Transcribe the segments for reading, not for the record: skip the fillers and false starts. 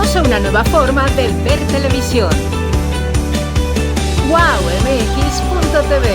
Bienvenidos a una nueva forma de ver televisión. wowmx.tv.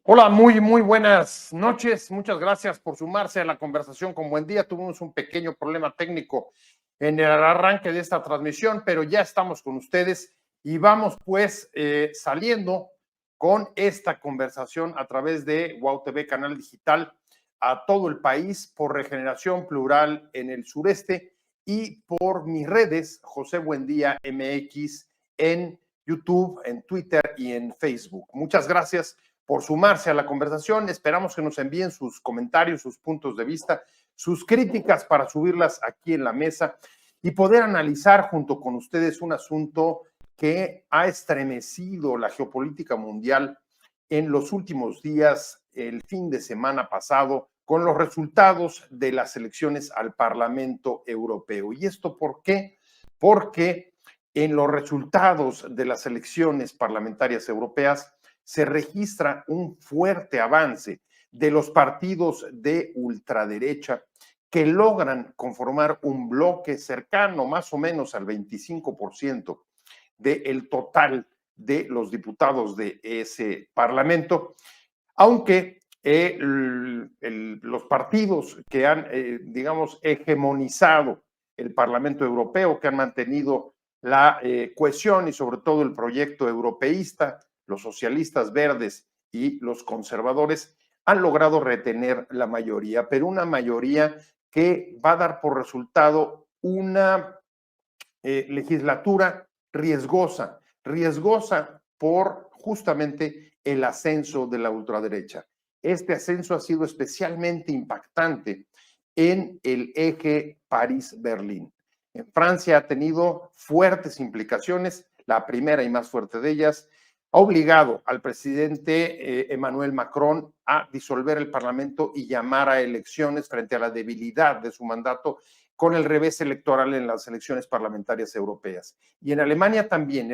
Hola, muy buenas noches. Muchas gracias por sumarse a la conversación con Buen Día. Tuvimos un pequeño problema técnico en el arranque de esta transmisión, pero ya estamos con ustedes y vamos pues saliendo con esta conversación a través de WOW TV, canal digital, a todo el país por Regeneración Plural en el sureste y por mis redes, José Buendía MX, en YouTube, en Twitter y en Facebook. Muchas gracias por sumarse a la conversación. Esperamos que nos envíen sus comentarios, sus puntos de vista, sus críticas para subirlas aquí en la mesa y poder analizar junto con ustedes un asunto que ha estremecido la geopolítica mundial en los últimos días, el fin de semana pasado, con los resultados de las elecciones al Parlamento Europeo. ¿Y esto por qué? Porque en los resultados de las elecciones parlamentarias europeas se registra un fuerte avance de los partidos de ultraderecha que logran conformar un bloque cercano más o menos al 25% del total de los diputados de ese parlamento, aunque los partidos que han, digamos, hegemonizado el Parlamento Europeo, que han mantenido la cohesión y sobre todo el proyecto europeísta, los socialistas verdes y los conservadores, han logrado retener la mayoría, pero una mayoría que va a dar por resultado una legislatura riesgosa por justamente el ascenso de la ultraderecha. Este ascenso ha sido especialmente impactante en el eje París-Berlín. En Francia ha tenido fuertes implicaciones, la primera y más fuerte de ellas, ha obligado al presidente Emmanuel Macron a disolver el Parlamento y llamar a elecciones frente a la debilidad de su mandato con el revés electoral en las elecciones parlamentarias europeas. Y en Alemania también,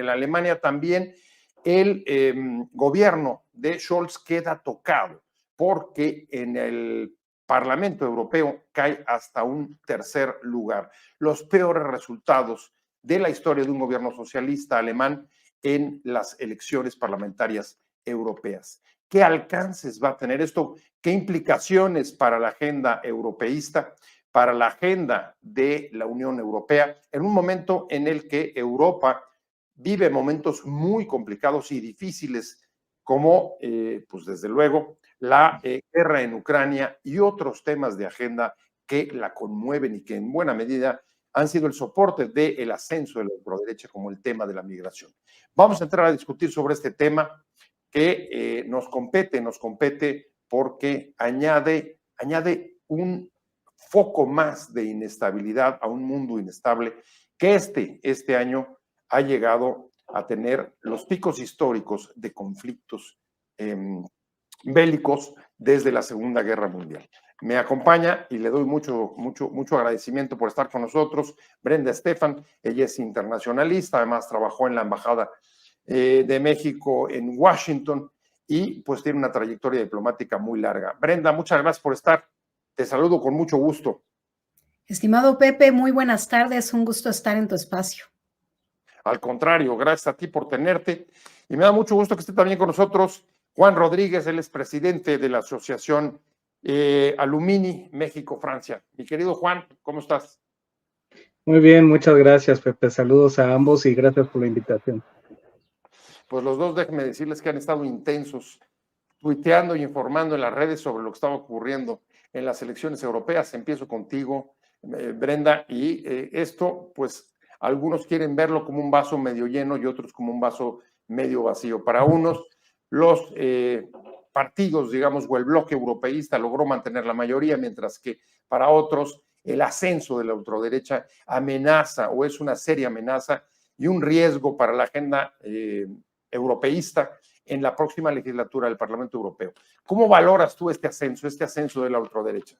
el gobierno de Scholz queda tocado porque en el Parlamento Europeo cae hasta un tercer lugar. Los peores resultados de la historia de un gobierno socialista alemán en las elecciones parlamentarias europeas. ¿Qué alcances va a tener esto? ¿Qué implicaciones para la agenda europeísta, para la agenda de la Unión Europea, en un momento en el que Europa vive momentos muy complicados y difíciles, como, pues desde luego, la guerra en Ucrania y otros temas de agenda que la conmueven y que en buena medida han sido el soporte del ascenso de la ultraderecha, como el tema de la migración? Vamos a entrar a discutir sobre este tema que nos compete porque añade un foco más de inestabilidad a un mundo inestable que este año ha llegado a tener los picos históricos de conflictos bélicos desde la Segunda Guerra Mundial. Me acompaña y le doy mucho agradecimiento por estar con nosotros Brenda Estefan. Ella es internacionalista, además trabajó en la Embajada de México en Washington y pues tiene una trayectoria diplomática muy larga. Brenda, muchas gracias por estar. Te saludo con mucho gusto. Estimado Pepe, muy buenas tardes. Un gusto estar en tu espacio. Al contrario, gracias a ti por tenerte. Y me da mucho gusto que esté también con nosotros Juan Rodríguez, él es presidente de la Asociación Alumini México-Francia. Mi querido Juan, ¿cómo estás? Muy bien, muchas gracias, Pepe. Saludos a ambos y gracias por la invitación. Pues los dos, déjenme decirles que han estado intensos, tuiteando y informando en las redes sobre lo que estaba ocurriendo en las elecciones europeas. Empiezo contigo, Brenda, y esto, pues, algunos quieren verlo como un vaso medio lleno y otros como un vaso medio vacío. Para unos, los partidos, digamos, o el bloque europeísta logró mantener la mayoría, mientras que para otros el ascenso de la ultraderecha amenaza o es una seria amenaza y un riesgo para la agenda europeísta en la próxima legislatura del Parlamento Europeo. ¿Cómo valoras tú este ascenso de la ultraderecha?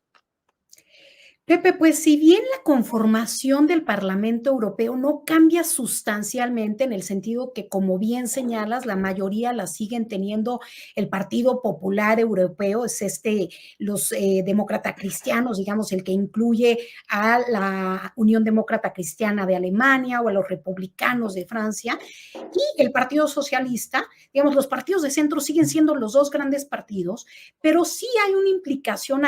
Pepe, pues si bien la conformación del Parlamento Europeo no cambia sustancialmente en el sentido que, como bien señalas, la mayoría la siguen teniendo el Partido Popular Europeo, es los demócratas cristianos, digamos, el que incluye a la Unión Demócrata Cristiana de Alemania o a los republicanos de Francia, y el Partido Socialista, digamos, los partidos de centro siguen siendo los dos grandes partidos, pero sí hay una implicación,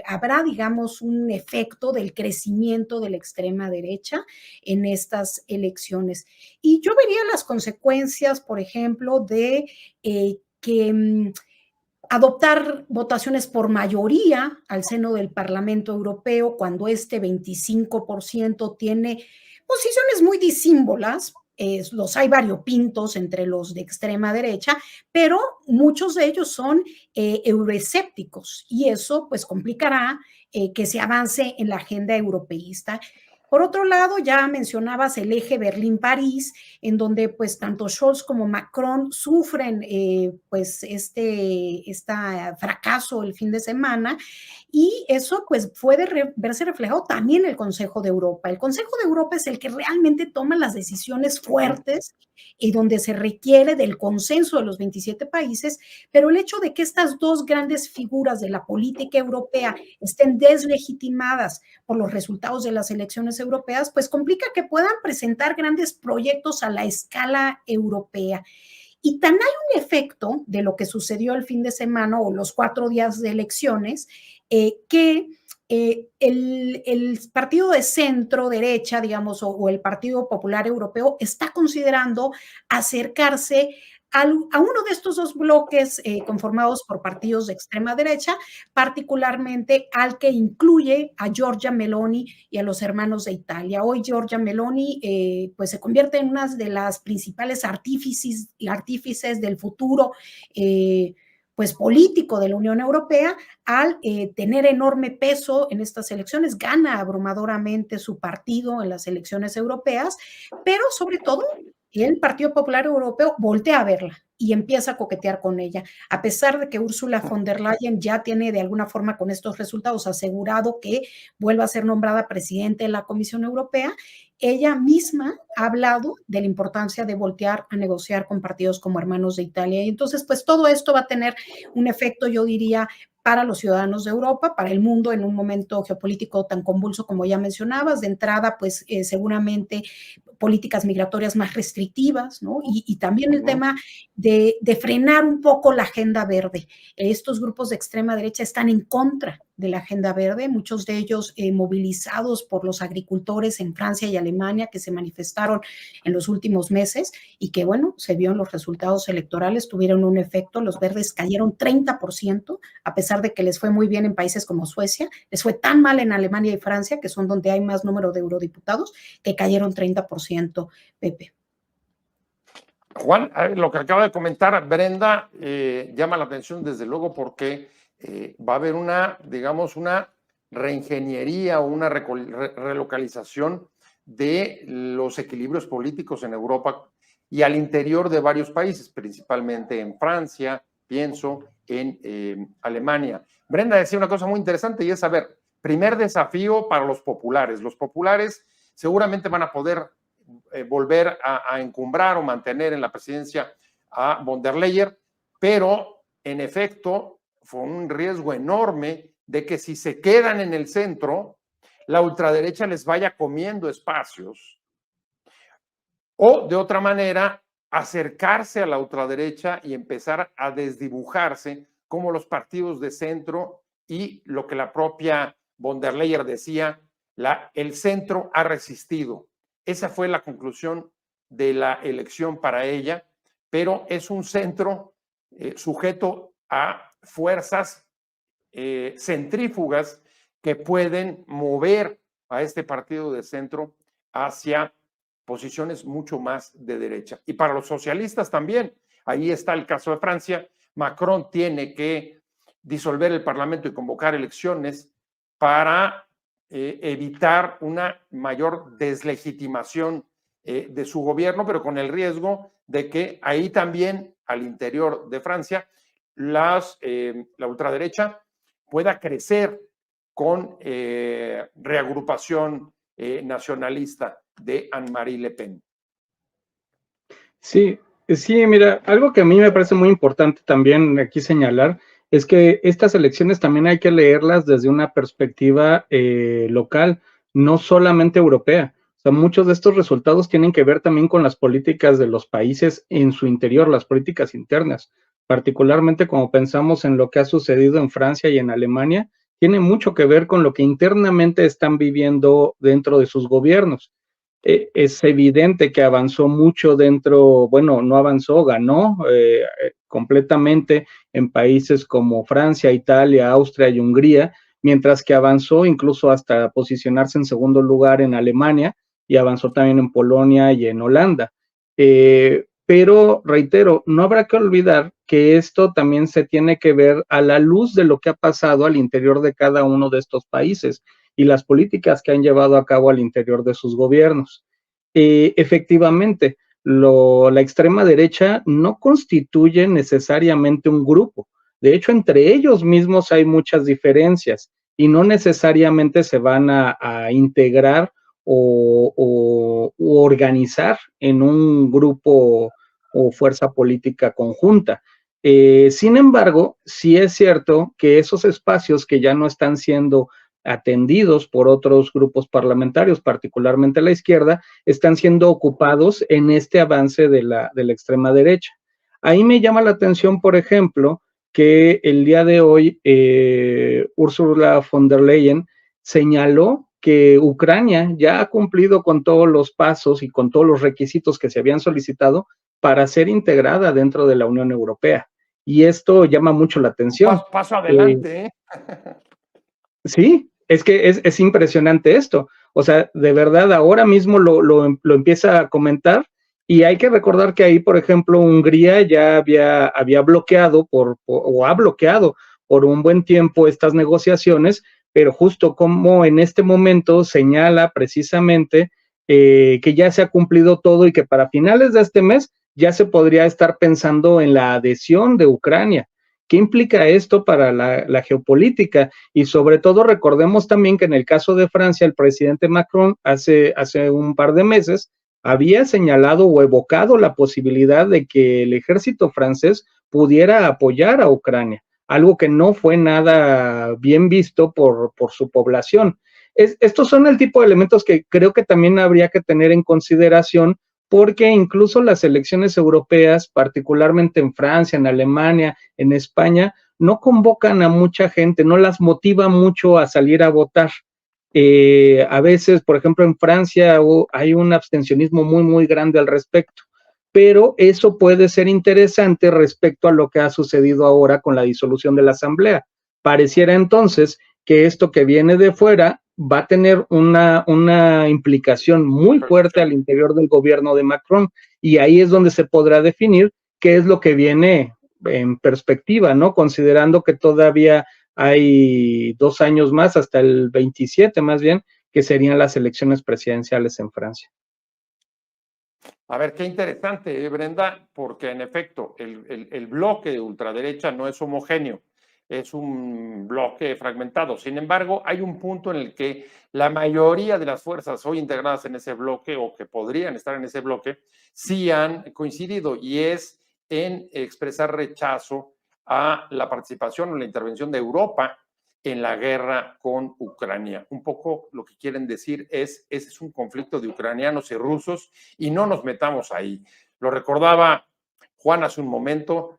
habrá, digamos, un efecto del crecimiento de la extrema derecha en estas elecciones. Y yo vería las consecuencias, por ejemplo, de adoptar votaciones por mayoría al seno del Parlamento Europeo cuando este 25% tiene posiciones muy disímbolas. Los hay variopintos entre los de extrema derecha, pero muchos de ellos son euroescépticos y eso pues complicará que se avance en la agenda europeísta. Por otro lado, ya mencionabas el eje Berlín-París, en donde pues tanto Scholz como Macron sufren pues este fracaso el fin de semana, y eso pues puede verse reflejado también en el Consejo de Europa. El Consejo de Europa es el que realmente toma las decisiones fuertes y donde se requiere del consenso de los 27 países, pero el hecho de que estas dos grandes figuras de la política europea estén deslegitimadas por los resultados de las elecciones europeas, pues complica que puedan presentar grandes proyectos a la escala europea. Y tan hay un efecto de lo que sucedió el fin de semana o los 4 días de elecciones, que el partido de centro derecha, digamos, o el Partido Popular Europeo está considerando acercarse a uno de estos dos bloques conformados por partidos de extrema derecha, particularmente al que incluye a Giorgia Meloni y a los hermanos de Italia. Hoy Giorgia Meloni pues se convierte en una de las principales artífices del futuro pues político de la Unión Europea, al tener enorme peso en estas elecciones, gana abrumadoramente su partido en las elecciones europeas, pero sobre todo el Partido Popular Europeo voltea a verla y empieza a coquetear con ella, a pesar de que Ursula von der Leyen ya tiene de alguna forma con estos resultados asegurado que vuelva a ser nombrada presidente de la Comisión Europea. Ella misma ha hablado de la importancia de voltear a negociar con partidos como Hermanos de Italia. Y entonces, pues todo esto va a tener un efecto, yo diría, para los ciudadanos de Europa, para el mundo en un momento geopolítico tan convulso como ya mencionabas. De entrada, pues seguramente políticas migratorias más restrictivas, ¿no? Y también el tema de frenar un poco la agenda verde. Estos grupos de extrema derecha están en contra de la agenda verde, muchos de ellos movilizados por los agricultores en Francia y Alemania que se manifestaron en los últimos meses y que, bueno, se vio en los resultados electorales, tuvieron un efecto. Los verdes cayeron 30%, a pesar de que les fue muy bien en países como Suecia. Les fue tan mal en Alemania y Francia, que son donde hay más número de eurodiputados, que cayeron 30%, Pepe. Juan, lo que acaba de comentar Brenda llama la atención desde luego porque va a haber una, digamos, una reingeniería o una relocalización de los equilibrios políticos en Europa y al interior de varios países, principalmente en Francia, pienso, en Alemania. Brenda decía una cosa muy interesante y es, a ver, primer desafío para los populares. Los populares seguramente van a poder volver a encumbrar o mantener en la presidencia a von der Leyen, pero en efecto fue un riesgo enorme de que si se quedan en el centro, la ultraderecha les vaya comiendo espacios o de otra manera acercarse a la ultraderecha y empezar a desdibujarse como los partidos de centro y lo que la propia von der Leyen decía, el centro ha resistido. Esa fue la conclusión de la elección para ella, pero es un centro sujeto a fuerzas centrífugas que pueden mover a este partido de centro hacia posiciones mucho más de derecha. Y para los socialistas también, ahí está el caso de Francia. Macron tiene que disolver el Parlamento y convocar elecciones para evitar una mayor deslegitimación de su gobierno, pero con el riesgo de que ahí también, al interior de Francia, la ultraderecha pueda crecer con reagrupación nacionalista de Anne-Marie Le Pen. Sí, mira, algo que a mí me parece muy importante también aquí señalar es que estas elecciones también hay que leerlas desde una perspectiva local, no solamente europea. O sea, muchos de estos resultados tienen que ver también con las políticas de los países en su interior, las políticas internas, particularmente como pensamos en lo que ha sucedido en Francia y en Alemania, tiene mucho que ver con lo que internamente están viviendo dentro de sus gobiernos. Es evidente que avanzó mucho dentro, bueno, no avanzó, ganó completamente en países como Francia, Italia, Austria y Hungría, mientras que avanzó incluso hasta posicionarse en segundo lugar en Alemania y avanzó también en Polonia y en Holanda. Pero, reitero, no habrá que olvidar que esto también se tiene que ver a la luz de lo que ha pasado al interior de cada uno de estos países y las políticas que han llevado a cabo al interior de sus gobiernos. Efectivamente, la extrema derecha no constituye necesariamente un grupo. De hecho, entre ellos mismos hay muchas diferencias y no necesariamente se van a integrar o organizar en un grupo o fuerza política conjunta. Sin embargo, sí es cierto que esos espacios que ya no están siendo atendidos por otros grupos parlamentarios, particularmente la izquierda, están siendo ocupados en este avance de la extrema derecha. Ahí me llama la atención, por ejemplo, que el día de hoy Ursula von der Leyen señaló que Ucrania ya ha cumplido con todos los pasos y con todos los requisitos que se habían solicitado para ser integrada dentro de la Unión Europea. Y esto llama mucho la atención. Paso adelante. Sí, es que es impresionante esto. O sea, de verdad, ahora mismo lo empieza a comentar y hay que recordar que ahí, por ejemplo, Hungría ya había bloqueado o ha bloqueado por un buen tiempo estas negociaciones, pero justo como en este momento señala precisamente que ya se ha cumplido todo y que para finales de este mes ya se podría estar pensando en la adhesión de Ucrania. ¿Qué implica esto para la geopolítica? Y sobre todo recordemos también que en el caso de Francia, el presidente Macron hace un par de meses había señalado o evocado la posibilidad de que el ejército francés pudiera apoyar a Ucrania. algo que no fue nada bien visto por su población. Estos son el tipo de elementos que creo que también habría que tener en consideración, porque incluso las elecciones europeas, particularmente en Francia, en Alemania, en España, no convocan a mucha gente, no las motiva mucho a salir a votar. A veces, por ejemplo, en Francia hay un abstencionismo muy, muy grande al respecto, pero eso puede ser interesante respecto a lo que ha sucedido ahora con la disolución de la Asamblea. Pareciera entonces que esto que viene de fuera va a tener una implicación muy fuerte al interior del gobierno de Macron, y ahí es donde se podrá definir qué es lo que viene en perspectiva, ¿no? Considerando que todavía hay 2 años más, hasta el 27 más bien, que serían las elecciones presidenciales en Francia. A ver, qué interesante, Brenda, porque en efecto el bloque de ultraderecha no es homogéneo, es un bloque fragmentado. Sin embargo, hay un punto en el que la mayoría de las fuerzas hoy integradas en ese bloque o que podrían estar en ese bloque sí han coincidido, y es en expresar rechazo a la participación o la intervención de Europa en la guerra con Ucrania. Un poco lo que quieren decir es, ese es un conflicto de ucranianos y rusos y no nos metamos ahí. Lo recordaba Juan hace un momento,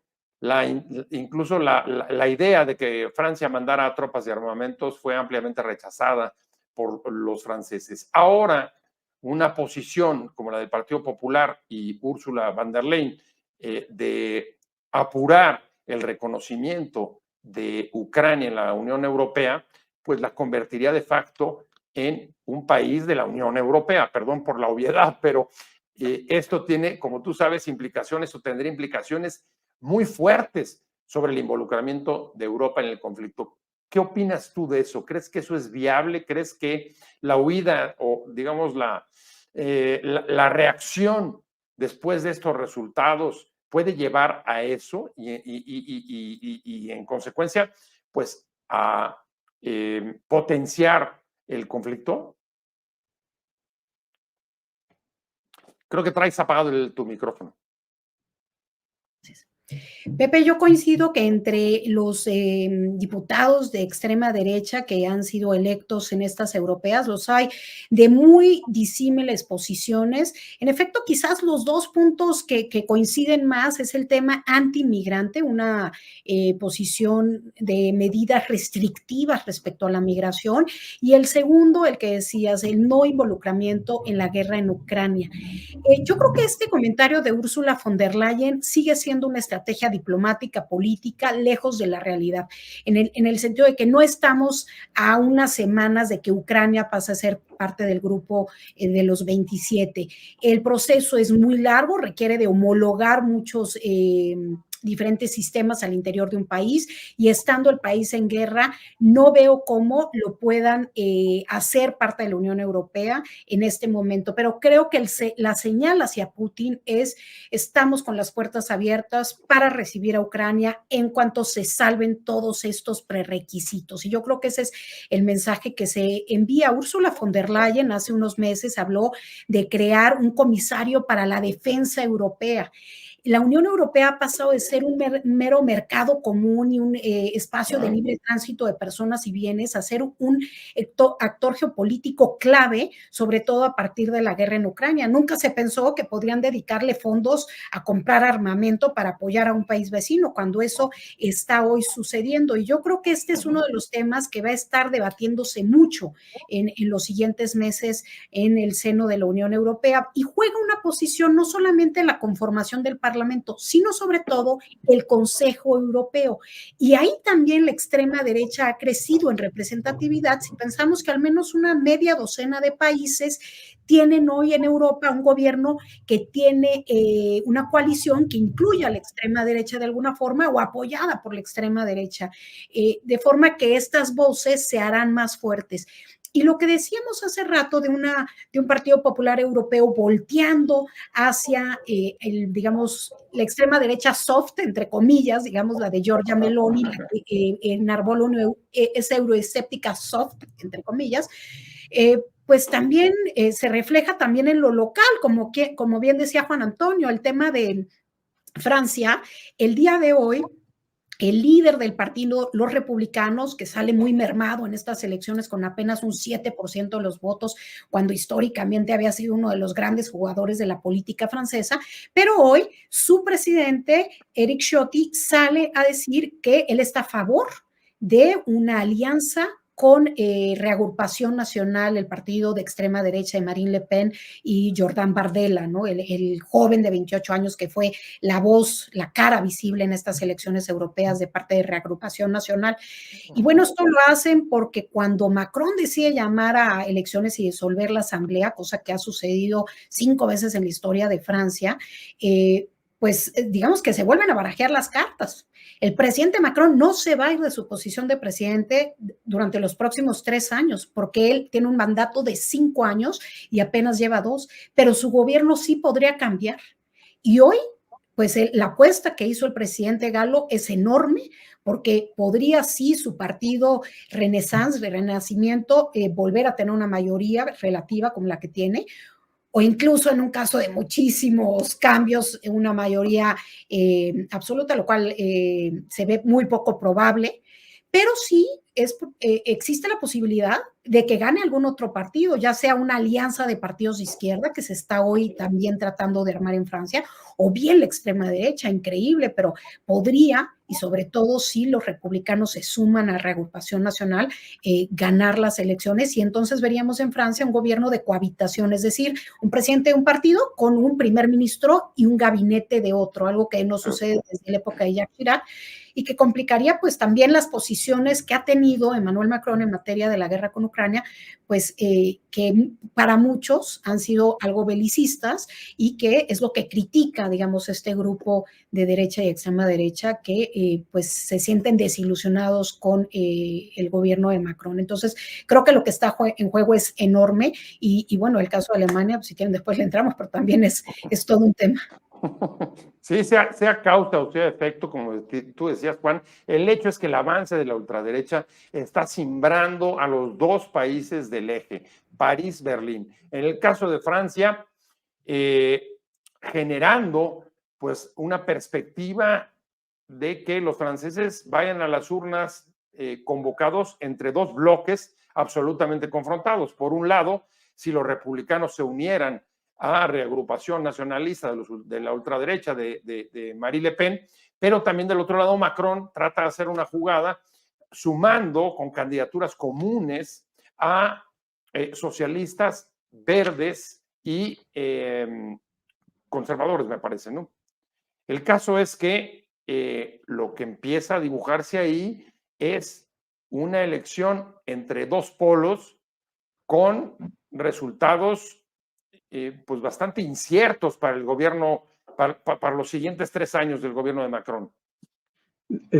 incluso la idea de que Francia mandara tropas de armamentos fue ampliamente rechazada por los franceses. Ahora, una posición como la del Partido Popular y Ursula von der Leyen de apurar el reconocimiento de Ucrania en la Unión Europea, pues la convertiría de facto en un país de la Unión Europea. Perdón por la obviedad, pero esto tiene, como tú sabes, implicaciones o tendría implicaciones muy fuertes sobre el involucramiento de Europa en el conflicto. ¿Qué opinas tú de eso? ¿Crees que eso es viable? ¿Crees que la huida o, digamos, la reacción después de estos resultados puede llevar a eso y en consecuencia, pues, a potenciar el conflicto? Creo que traes apagado tu micrófono. Pepe, yo coincido que entre los diputados de extrema derecha que han sido electos en estas europeas, los hay de muy disímiles posiciones. En efecto, quizás los dos puntos que coinciden más es el tema anti-migrante, una posición de medidas restrictivas respecto a la migración, y el segundo, el que decías, el no involucramiento en la guerra en Ucrania. Yo creo que este comentario de Ursula von der Leyen sigue siendo una estrategia diplomática, política, lejos de la realidad, en el sentido de que no estamos a unas semanas de que Ucrania pase a ser parte del grupo de los 27. El proceso es muy largo, requiere de homologar muchos diferentes sistemas al interior de un país, y estando el país en guerra, no veo cómo lo puedan hacer parte de la Unión Europea en este momento, pero creo que la señal hacia Putin es: estamos con las puertas abiertas para recibir a Ucrania en cuanto se salven todos estos prerequisitos, y yo creo que ese es el mensaje que se envía. Ursula von der Leyen hace unos meses habló de crear un comisario para la defensa europea. La Unión Europea ha pasado de ser un mero mercado común y un espacio de libre tránsito de personas y bienes a ser un actor geopolítico clave, sobre todo a partir de la guerra en Ucrania. Nunca se pensó que podrían dedicarle fondos a comprar armamento para apoyar a un país vecino, cuando eso está hoy sucediendo. Y yo creo que este es uno de los temas que va a estar debatiéndose mucho en los siguientes meses en el seno de la Unión Europea, y juega una posición no solamente en la conformación del Parlamento, sino sobre todo el Consejo Europeo. Y ahí también la extrema derecha ha crecido en representatividad. Si pensamos que al menos una media docena de países tienen hoy en Europa un gobierno que tiene una coalición que incluye a la extrema derecha de alguna forma, o apoyada por la extrema derecha, de forma que estas voces se harán más fuertes. Y lo que decíamos hace rato de un Partido Popular Europeo volteando hacia, digamos, la extrema derecha soft, entre comillas, digamos, la de Giorgia Meloni, la que enarbola es euroescéptica soft, entre comillas, pues también se refleja también en lo local, como bien decía Juan Antonio, el tema de Francia. El día de hoy el líder del partido, los republicanos, que sale muy mermado en estas elecciones con apenas un 7% de los votos, cuando históricamente había sido uno de los grandes jugadores de la política francesa, pero hoy su presidente, Eric Ciotti, sale a decir que él está a favor de una alianza con Reagrupación Nacional, el partido de extrema derecha de Marine Le Pen y Jordan Bardella, ¿no? El joven de 28 años que fue la voz, la cara visible en estas elecciones europeas de parte de Reagrupación Nacional. Y bueno, esto lo hacen porque cuando Macron decide llamar a elecciones y disolver la asamblea, cosa que ha sucedido 5 veces en la historia de Francia, pues digamos que se vuelven a barajear las cartas. El presidente Macron no se va a ir de su posición de presidente durante los próximos 3 años, porque él tiene un mandato de 5 años y apenas lleva 2, pero su gobierno sí podría cambiar. Y hoy, pues la apuesta que hizo el presidente Gallo es enorme, porque podría sí su partido Renaissance, de Renacimiento, volver a tener una mayoría relativa como la que tiene, o incluso en un caso de muchísimos cambios, una mayoría absoluta, lo cual se ve muy poco probable, pero sí existe la posibilidad de que gane algún otro partido, ya sea una alianza de partidos de izquierda que se está hoy también tratando de armar en Francia, o bien la extrema derecha, increíble, pero podría, y sobre todo si los republicanos se suman a Reagrupación Nacional, ganar las elecciones, y entonces veríamos en Francia un gobierno de cohabitación, es decir, un presidente de un partido con un primer ministro y un gabinete de otro, algo que no sucede desde la época de Jacques Chirac, y que complicaría pues también las posiciones que ha tenido Emmanuel Macron en materia de la guerra con Ucrania, pues que para muchos han sido algo belicistas y que es lo que critica, digamos, este grupo de derecha y extrema derecha que pues se sienten desilusionados con el gobierno de Macron. Entonces, creo que lo que está en juego es enorme y bueno, el caso de Alemania, pues si quieren después le entramos, pero también es todo un tema. Sí, sea causa o sea efecto, como tú decías, Juan, el hecho es que el avance de la ultraderecha está cimbrando a los 2 países del eje, París-Berlín. En el caso de Francia, generando pues una perspectiva de que los franceses vayan a las urnas convocados entre 2 bloques absolutamente confrontados. Por un lado, si los republicanos se unieran a Reagrupación Nacionalista de la ultraderecha de Marine Le Pen, pero también del otro lado Macron trata de hacer una jugada sumando con candidaturas comunes a socialistas, verdes y conservadores, me parece, ¿no? El caso es que lo que empieza a dibujarse ahí es una elección entre 2 polos con resultados pues bastante inciertos para el gobierno, para los siguientes 3 años del gobierno de Macron.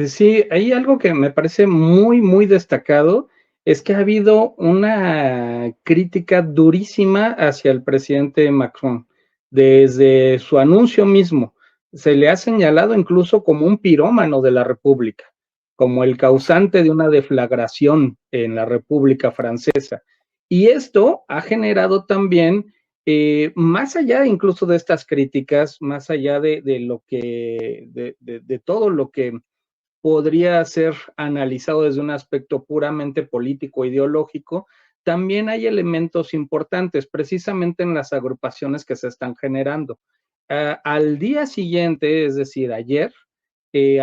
Sí, hay algo que me parece muy, muy destacado, es que ha habido una crítica durísima hacia el presidente Macron. Desde su anuncio mismo, se le ha señalado incluso como un pirómano de la República, como el causante de una deflagración en la República Francesa. Y esto ha generado también, más allá incluso de estas críticas, más allá de todo lo que podría ser analizado desde un aspecto puramente político, ideológico, también hay elementos importantes, precisamente en las agrupaciones que se están generando. Al día siguiente, es decir, ayer,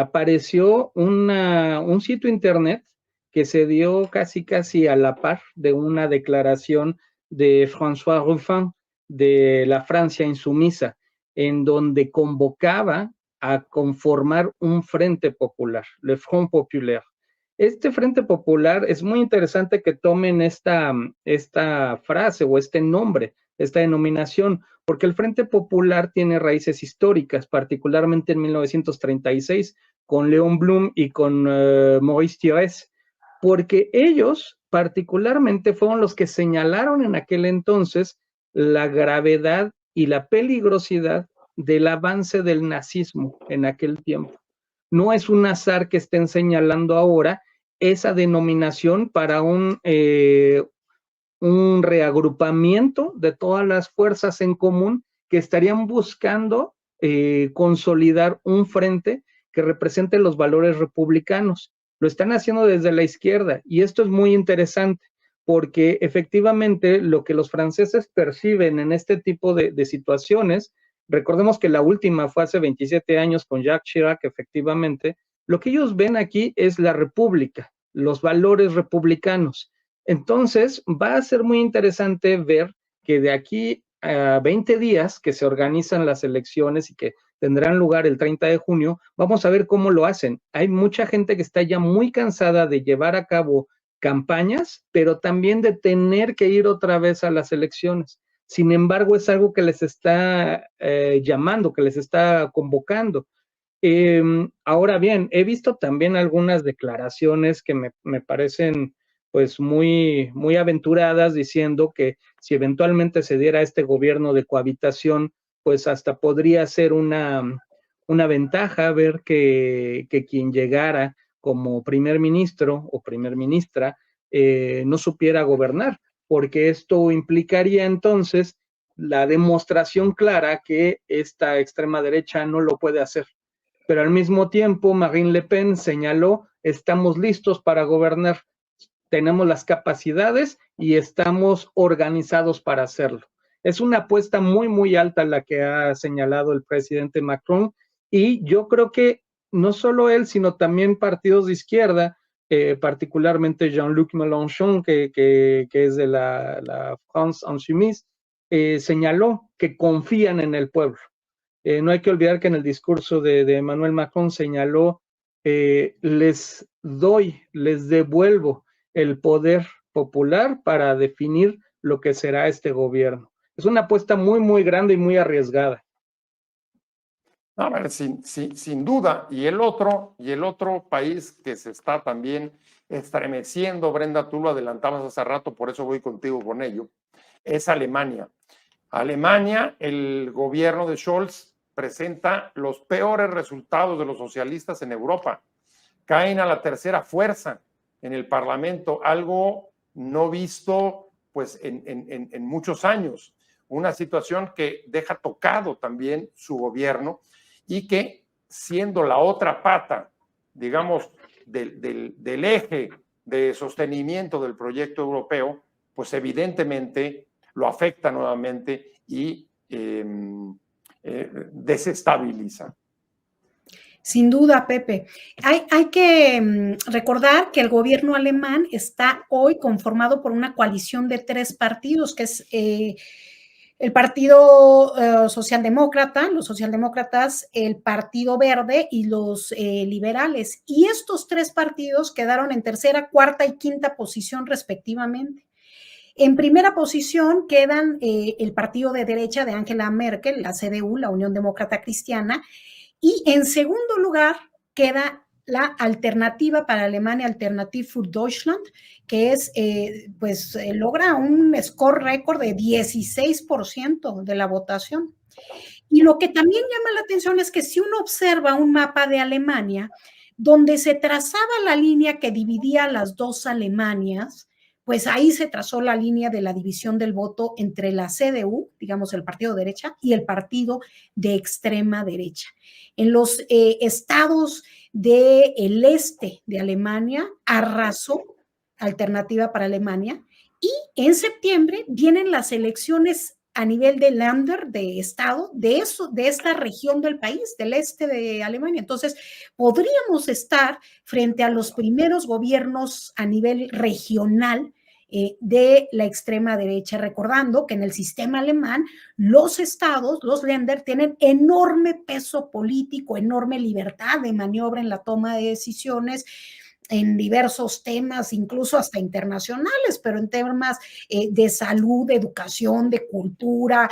apareció un sitio internet que se dio casi a la par de una declaración de François Ruffin de la Francia insumisa, en donde convocaba a conformar un frente popular, le Front Populaire. Este frente popular es muy interesante que tomen esta frase o este nombre, esta denominación, porque el Frente Popular tiene raíces históricas, particularmente en 1936, con Léon Blum y con Maurice Thierry, porque ellos particularmente fueron los que señalaron en aquel entonces la gravedad y la peligrosidad del avance del nazismo en aquel tiempo. No es un azar que estén señalando ahora esa denominación para un reagrupamiento de todas las fuerzas en común que estarían buscando consolidar un frente que represente los valores republicanos. Lo están haciendo desde la izquierda y esto es muy interesante porque efectivamente lo que los franceses perciben en este tipo de situaciones, recordemos que la última fue hace 27 años con Jacques Chirac, efectivamente, lo que ellos ven aquí es la república, los valores republicanos. Entonces, va a ser muy interesante ver que de aquí a 20 días que se organizan las elecciones y que tendrán lugar el 30 de junio, vamos a ver cómo lo hacen. Hay mucha gente que está ya muy cansada de llevar a cabo campañas, pero también de tener que ir otra vez a las elecciones. Sin embargo, es algo que les está llamando, que les está convocando. Ahora bien, he visto también algunas declaraciones que me parecen pues muy, muy aventuradas, diciendo que si eventualmente se diera este gobierno de cohabitación, pues hasta podría ser una ventaja ver que quien llegara como primer ministro o primer ministra no supiera gobernar, porque esto implicaría entonces la demostración clara que esta extrema derecha no lo puede hacer. Pero al mismo tiempo, Marine Le Pen señaló, estamos listos para gobernar, tenemos las capacidades y estamos organizados para hacerlo. Es una apuesta muy, muy alta la que ha señalado el presidente Macron y yo creo que no solo él, sino también partidos de izquierda, particularmente Jean-Luc Mélenchon, que es de la France Insoumise, señaló que confían en el pueblo. No hay que olvidar que en el discurso de Emmanuel Macron señaló, les devuelvo el poder popular para definir lo que será este gobierno. Es una apuesta muy, muy grande y muy arriesgada. A ver, sin duda. Y el otro país que se está también estremeciendo, Brenda, tú lo adelantabas hace rato, por eso voy contigo con ello, es Alemania. Alemania, el gobierno de Scholz presenta los peores resultados de los socialistas en Europa. Caen a la tercera fuerza en el Parlamento, algo no visto pues en muchos años. Una situación que deja tocado también su gobierno y que, siendo la otra pata, digamos, del eje de sostenimiento del proyecto europeo, pues evidentemente lo afecta nuevamente y desestabiliza. Sin duda, Pepe. Hay que recordar que el gobierno alemán está hoy conformado por una coalición de 3 partidos, que es el Partido Socialdemócrata, los socialdemócratas, el Partido Verde y los liberales. Y estos 3 partidos quedaron en tercera, cuarta y quinta posición respectivamente. En primera posición quedan el partido de derecha de Angela Merkel, la CDU, la Unión Demócrata Cristiana, y en segundo lugar queda la Alternativa para Alemania, Alternative für Deutschland, que es, logra un score récord de 16% de la votación. Y lo que también llama la atención es que si uno observa un mapa de Alemania, donde se trazaba la línea que dividía las 2 Alemanias, pues ahí se trazó la línea de la división del voto entre la CDU, digamos el partido de derecha, y el partido de extrema derecha. En los estados del este de Alemania arrasó Alternativa para Alemania y en septiembre vienen las elecciones a nivel de Länder, de estado, de esta región del país, del este de Alemania. Entonces, podríamos estar frente a los primeros gobiernos a nivel regional de la extrema derecha, recordando que en el sistema alemán los estados, los Länder, tienen enorme peso político, enorme libertad de maniobra en la toma de decisiones en diversos temas, incluso hasta internacionales, pero en temas de salud, de educación, de cultura,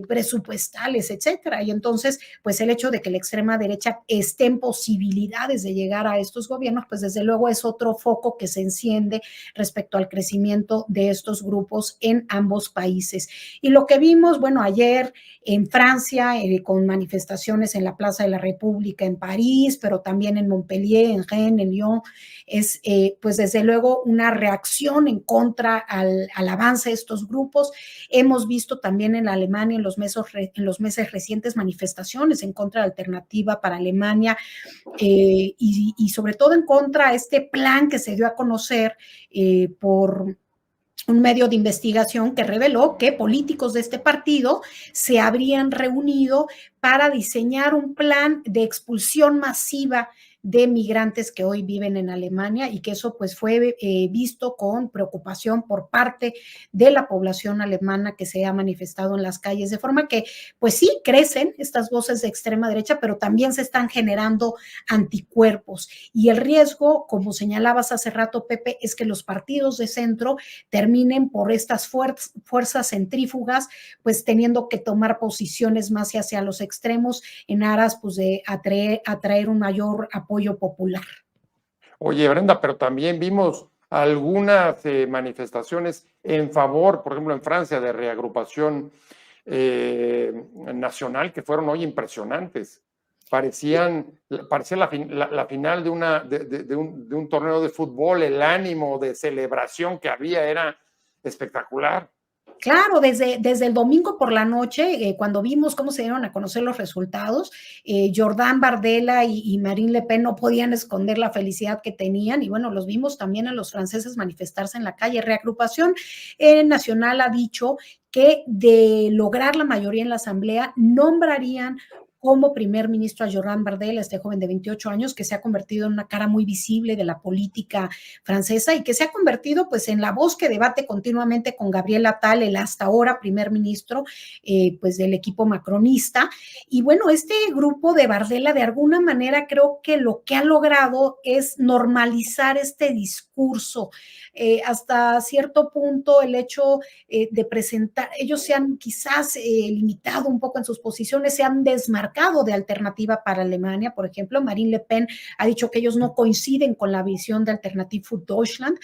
presupuestales, etcétera. Y entonces, pues el hecho de que la extrema derecha esté en posibilidades de llegar a estos gobiernos, pues desde luego es otro foco que se enciende respecto al crecimiento de estos grupos en ambos países. Y lo que vimos, bueno, ayer en Francia, con manifestaciones en la Plaza de la República en París, pero también en Montpellier, en Rennes, en Lyon, es pues desde luego una reacción en contra al avance de estos grupos. Hemos visto también en Alemania en los meses recientes manifestaciones en contra de la alternativa para Alemania y sobre todo en contra de este plan que se dio a conocer por un medio de investigación que reveló que políticos de este partido se habrían reunido para diseñar un plan de expulsión masiva de migrantes que hoy viven en Alemania y que eso pues fue visto con preocupación por parte de la población alemana que se ha manifestado en las calles, de forma que pues sí crecen estas voces de extrema derecha, pero también se están generando anticuerpos y el riesgo, como señalabas hace rato, Pepe, es que los partidos de centro terminen por estas fuerzas centrífugas pues teniendo que tomar posiciones más hacia los extremos en aras pues de atraer un mayor apoyo popular. Oye, Brenda, pero también vimos algunas manifestaciones en favor, por ejemplo, en Francia, de reagrupación nacional que fueron hoy impresionantes. Parecía la final de un torneo de fútbol, el ánimo de celebración que había era espectacular. Claro, desde el domingo por la noche, cuando vimos cómo se dieron a conocer los resultados, Jordan Bardella y Marine Le Pen no podían esconder la felicidad que tenían y bueno, los vimos también a los franceses manifestarse en la calle. Reagrupación Nacional ha dicho que de lograr la mayoría en la asamblea nombrarían como primer ministro a Jordan Bardella, este joven de 28 años que se ha convertido en una cara muy visible de la política francesa y que se ha convertido pues en la voz que debate continuamente con Gabriel Attal, el hasta ahora primer ministro pues del equipo macronista. Y bueno, este grupo de Bardella de alguna manera creo que lo que ha logrado es normalizar este discurso. Hasta cierto punto el hecho de presentar, ellos se han quizás limitado un poco en sus posiciones, se han desmarcado de Alternativa para Alemania, por ejemplo. Marine Le Pen ha dicho que ellos no coinciden con la visión de Alternative für Deutschland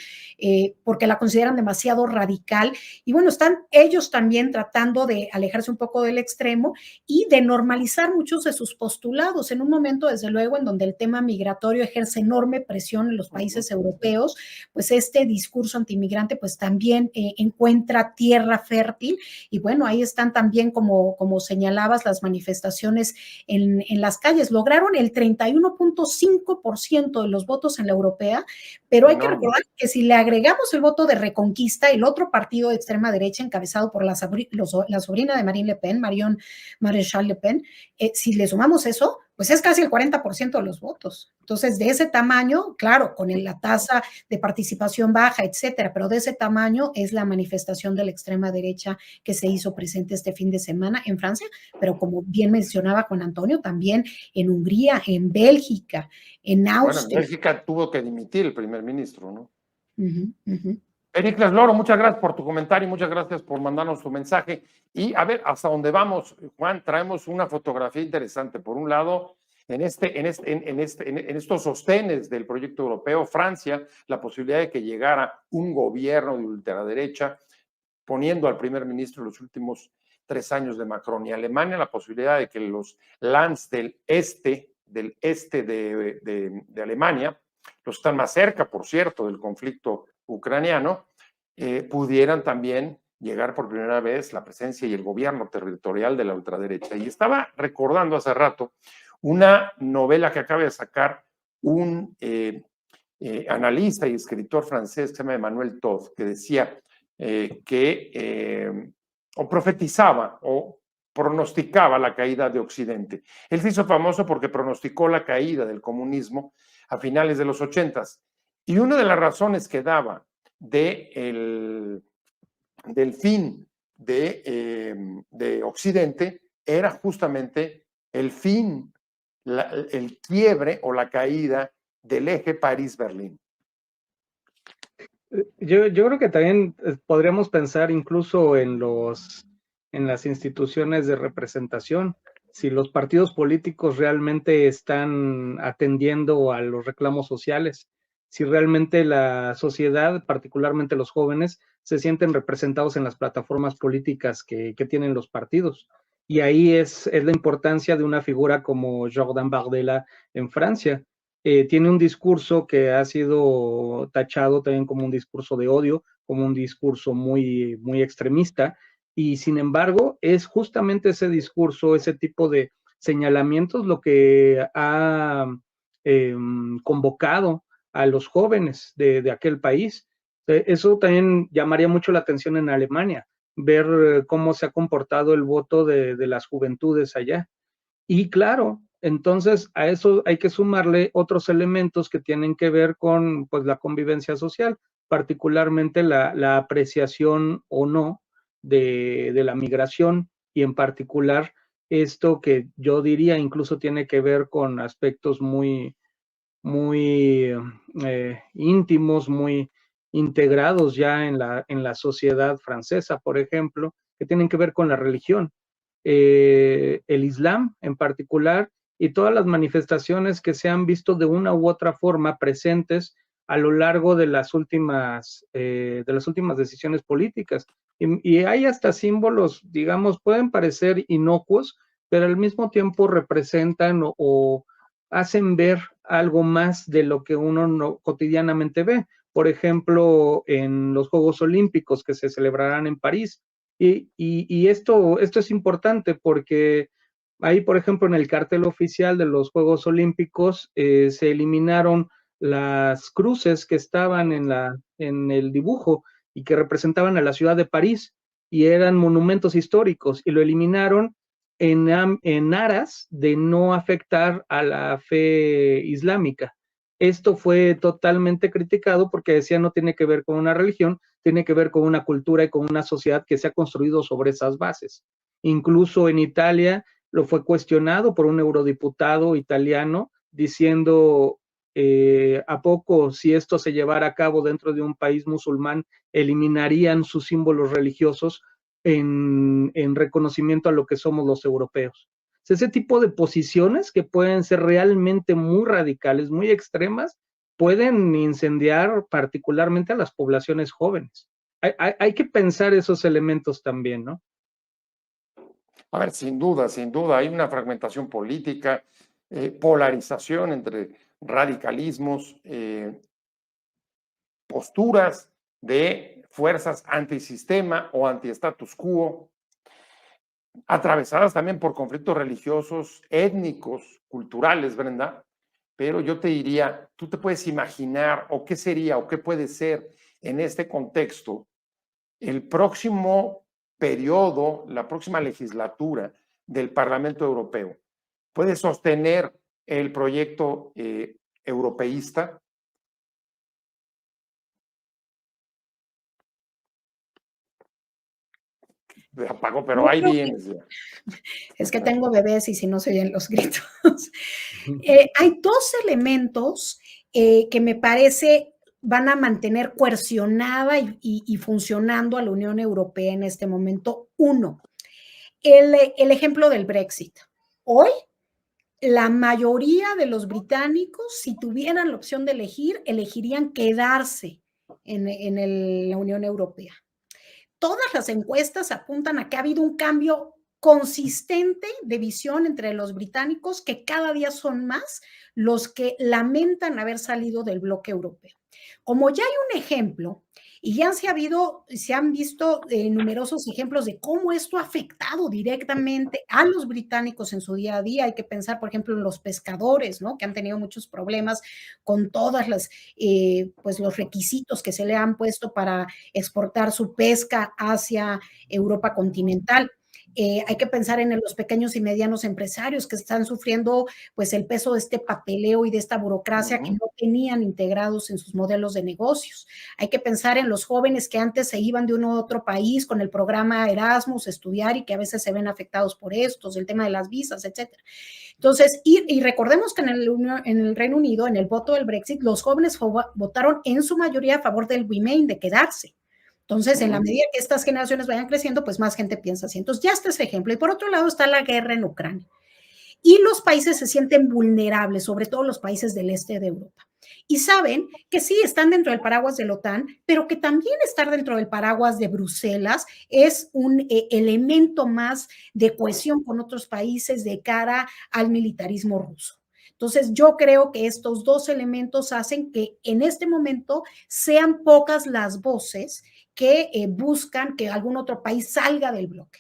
porque la consideran demasiado radical y bueno, están ellos también tratando de alejarse un poco del extremo y de normalizar muchos de sus postulados en un momento desde luego en donde el tema migratorio ejerce enorme presión en los países europeos, pues este discurso antimigrante pues también encuentra tierra fértil y bueno, ahí están también como señalabas las manifestaciones en las calles, lograron el 31.5% de los votos en la europea, pero hay que recordar que si le agregamos el voto de Reconquista, el otro partido de extrema derecha encabezado por la sobrina de Marine Le Pen, Marion Maréchal Le Pen, si le sumamos eso, pues es casi el 40% de los votos. Entonces, de ese tamaño, claro, con la tasa de participación baja, etcétera, pero de ese tamaño es la manifestación de la extrema derecha que se hizo presente este fin de semana en Francia, pero como bien mencionaba Juan Antonio, también en Hungría, en Bélgica, en Austria. Bueno, en Bélgica tuvo que dimitir el primer ministro, ¿no? Uh-huh. Pericles Loro, muchas gracias por tu comentario, muchas gracias por mandarnos tu mensaje. Y a ver, hasta dónde vamos, Juan, traemos una fotografía interesante. Por un lado, en estos sostenes del proyecto europeo, Francia, la posibilidad de que llegara un gobierno de ultraderecha, poniendo al primer ministro en los últimos 3 años de Macron, y Alemania, la posibilidad de que los lands del este de Alemania, los que están más cerca, por cierto, del conflicto ucraniano, pudieran también llegar por primera vez la presencia y el gobierno territorial de la ultraderecha. Y estaba recordando hace rato una novela que acaba de sacar un analista y escritor francés que se llama Emmanuel Todd, que decía o profetizaba o pronosticaba la caída de Occidente. Él se hizo famoso porque pronosticó la caída del comunismo a finales de los 80s. Y una de las razones que daba del fin de Occidente era justamente el fin, el quiebre o la caída del eje París-Berlín. Yo creo que también podríamos pensar incluso en las instituciones de representación, si los partidos políticos realmente están atendiendo a los reclamos sociales, si realmente la sociedad, particularmente los jóvenes, se sienten representados en las plataformas políticas que tienen los partidos. Y ahí es la importancia de una figura como Jordan Bardella en Francia. tiene un discurso que ha sido tachado también como un discurso de odio, como un discurso muy, muy extremista, y sin embargo es justamente ese discurso, ese tipo de señalamientos lo que ha convocado a los jóvenes de aquel país. Eso también llamaría mucho la atención en Alemania, ver cómo se ha comportado el voto de las juventudes allá. Y claro, entonces a eso hay que sumarle otros elementos que tienen que ver con pues, la convivencia social, particularmente la apreciación o no de la migración y en particular esto que yo diría incluso tiene que ver con aspectos muy, muy íntimos, muy integrados ya en la sociedad francesa, por ejemplo, que tienen que ver con la religión, el Islam en particular y todas las manifestaciones que se han visto de una u otra forma presentes a lo largo de las últimas decisiones políticas. Y hay hasta símbolos, digamos, pueden parecer inocuos, pero al mismo tiempo representan o hacen ver algo más de lo que uno no, cotidianamente ve. Por ejemplo, en los Juegos Olímpicos que se celebrarán en París. Y esto es importante porque ahí, por ejemplo, en el cartel oficial de los Juegos Olímpicos se eliminaron las cruces que estaban en el dibujo y que representaban a la ciudad de París y eran monumentos históricos y lo eliminaron en aras de no afectar a la fe islámica. Esto fue totalmente criticado porque decía no tiene que ver con una religión, tiene que ver con una cultura y con una sociedad que se ha construido sobre esas bases. Incluso en Italia lo fue cuestionado por un eurodiputado italiano diciendo ¿a poco si esto se llevara a cabo dentro de un país musulmán eliminarían sus símbolos religiosos en reconocimiento a lo que somos los europeos? Ese tipo de posiciones que pueden ser realmente muy radicales, muy extremas, pueden incendiar particularmente a las poblaciones jóvenes. Hay que pensar esos elementos también, ¿no? A ver, sin duda, hay una fragmentación política, polarización entre radicalismos, posturas de fuerzas antisistema o anti-status quo, atravesadas también por conflictos religiosos, étnicos, culturales, Brenda, pero yo te diría, tú te puedes imaginar o qué sería o qué puede ser en este contexto el próximo periodo, la próxima legislatura del Parlamento Europeo. ¿Puede sostener el proyecto europeísta? Me apagó, pero ahí vienes. Es que tengo bebés y si no se oyen los gritos. Hay dos elementos que me parece van a mantener coercionada y funcionando a la Unión Europea en este momento. Uno, el ejemplo del Brexit. Hoy, la mayoría de los británicos, si tuvieran la opción de elegir, elegirían quedarse en la Unión Europea. Todas las encuestas apuntan a que ha habido un cambio consistente de visión entre los británicos, que cada día son más los que lamentan haber salido del bloque europeo. Como ya hay un ejemplo, y ya se han visto numerosos ejemplos de cómo esto ha afectado directamente a los británicos en su día a día. Hay que pensar, por ejemplo, en los pescadores, ¿no? Que han tenido muchos problemas con todas las, pues los requisitos que se le han puesto para exportar su pesca hacia Europa continental. Hay que pensar en los pequeños y medianos empresarios que están sufriendo pues el peso de este papeleo y de esta burocracia que no tenían integrados en sus modelos de negocios. Hay que pensar en los jóvenes que antes se iban de uno a otro país con el programa Erasmus a estudiar y que a veces se ven afectados por estos, el tema de las visas, etcétera. Entonces, y recordemos que en el Reino Unido, en el voto del Brexit, los jóvenes votaron en su mayoría a favor del Remain, de quedarse. Entonces, en la medida que estas generaciones vayan creciendo, pues más gente piensa así. Entonces, ya está ese ejemplo. Y por otro lado está la guerra en Ucrania. Y los países se sienten vulnerables, sobre todo los países del este de Europa. Y saben que sí, están dentro del paraguas de la OTAN, pero que también estar dentro del paraguas de Bruselas es un elemento más de cohesión con otros países de cara al militarismo ruso. Entonces, yo creo que estos dos elementos hacen que en este momento sean pocas las voces que buscan que algún otro país salga del bloque.